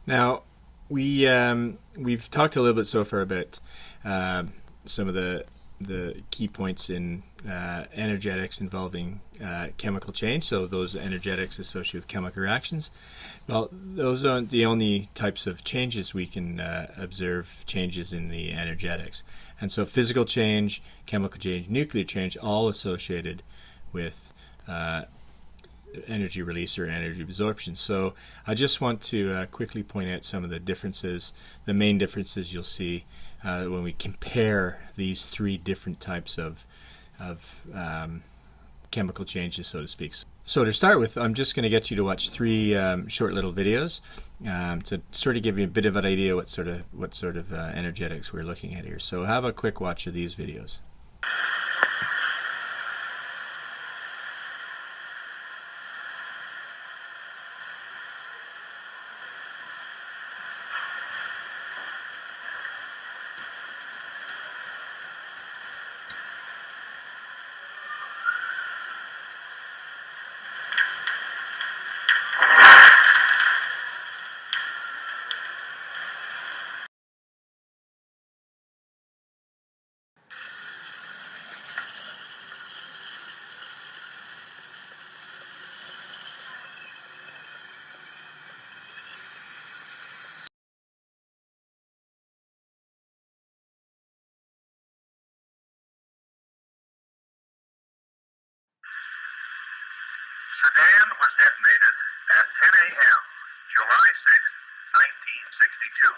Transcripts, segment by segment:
Now, we've talked a little bit so far about some of the key points in energetics involving chemical change. So those energetics associated with chemical reactions. Well, those aren't the only types of changes we can observe changes in the energetics. And so physical change, chemical change, nuclear change, all associated with energy release or energy absorption. So I just want to quickly point out some of the differences, the main differences you'll see when we compare these three different types of chemical changes, so to speak. So to start with, I'm just going to get you to watch three short little videos to sort of give you a bit of an idea what sort of energetics we're looking at here. So have a quick watch of these videos. Sedan was detonated at 10 a.m., July 6, 1962.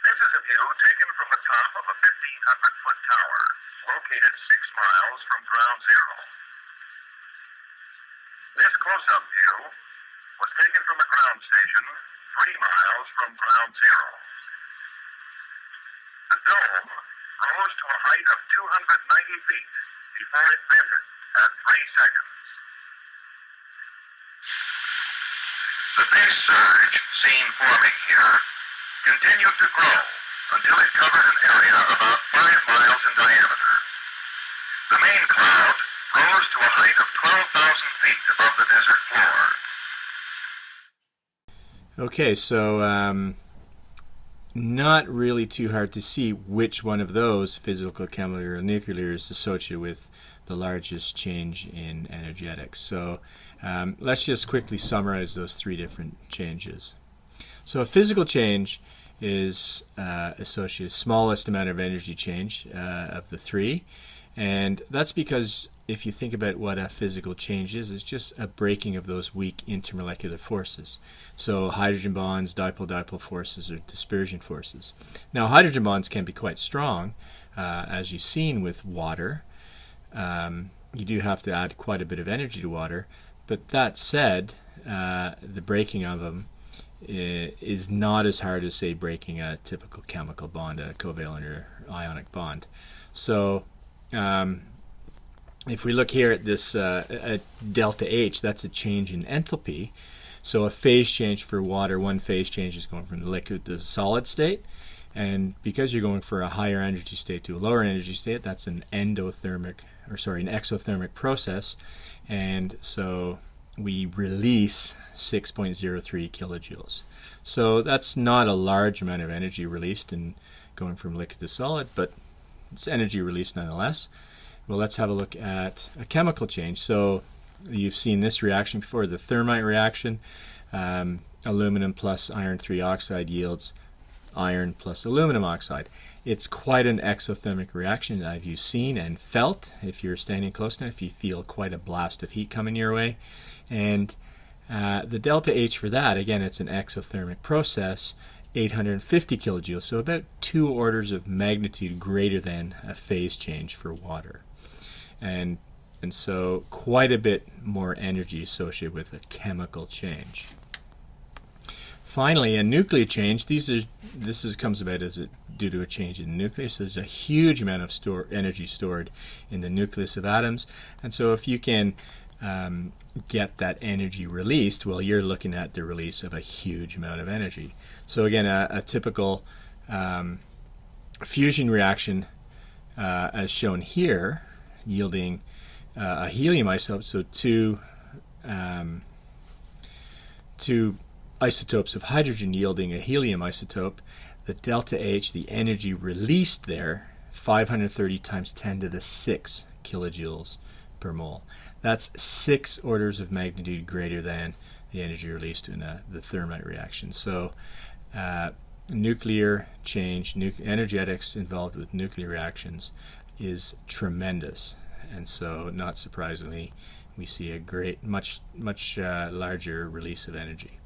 This is a view taken from the top of a 1,500-foot tower, located 6 miles from ground zero. This close-up view was taken from a ground station 3 miles from ground zero. The dome rose to a height of 290 feet before it vented at 3 seconds. The base surge seen forming here continued to grow until it covered an area about 5 miles in diameter. The main cloud rose to a height of 12,000 feet above the desert floor. Okay, so not really too hard to see which one of those, physical, chemical, or nuclear, is associated with the largest change in energetics. So let's just quickly summarize those three different changes. So a physical change is associated with smallest amount of energy change of the three, and that's because if you think about what a physical change is, it's just a breaking of those weak intermolecular forces. So hydrogen bonds, dipole-dipole forces, or dispersion forces. Now hydrogen bonds can be quite strong, as you've seen with water. You do have to add quite a bit of energy to water, but that said, the breaking of them is not as hard as, say, breaking a typical chemical bond, a covalent or ionic bond. So if we look here at this at delta H, that's a change in enthalpy. So a phase change for water, one phase change is going from the liquid to the solid state. And because you're going for a higher energy state to a lower energy state, that's an exothermic process. And so we release 6.03 kilojoules. So that's not a large amount of energy released in going from liquid to solid, but it's energy released nonetheless. Well, let's have a look at a chemical change. So you've seen this reaction before, the thermite reaction. Aluminum plus iron 3 oxide yields iron plus aluminum oxide. It's quite an exothermic reaction that you've seen and felt. If you're standing close enough, you feel quite a blast of heat coming your way. And the delta H for that, again, it's an exothermic process, 850 kilojoules, so about 2 orders of magnitude greater than a phase change for water. And so quite a bit more energy associated with a chemical change. Finally, a nuclear change. This comes about due to a change in the nucleus. There's a huge amount of energy stored in the nucleus of atoms, and so if you can get that energy released, well, you're looking at the release of a huge amount of energy. So again, a typical fusion reaction, as shown here, yielding a helium isotope, so two isotopes of hydrogen yielding a helium isotope, the delta H, the energy released there, 530 times 10 to the 6 kilojoules per mole. That's 6 orders of magnitude greater than the energy released in the thermite reaction. So nuclear change, energetics involved with nuclear reactions is tremendous. And so, not surprisingly, we see a much larger release of energy.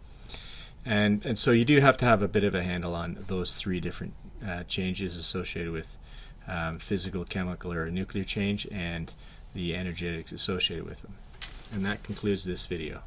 And so you do have to have a bit of a handle on those 3 different changes associated with physical, chemical, or nuclear change, and the energetics associated with them. And that concludes this video.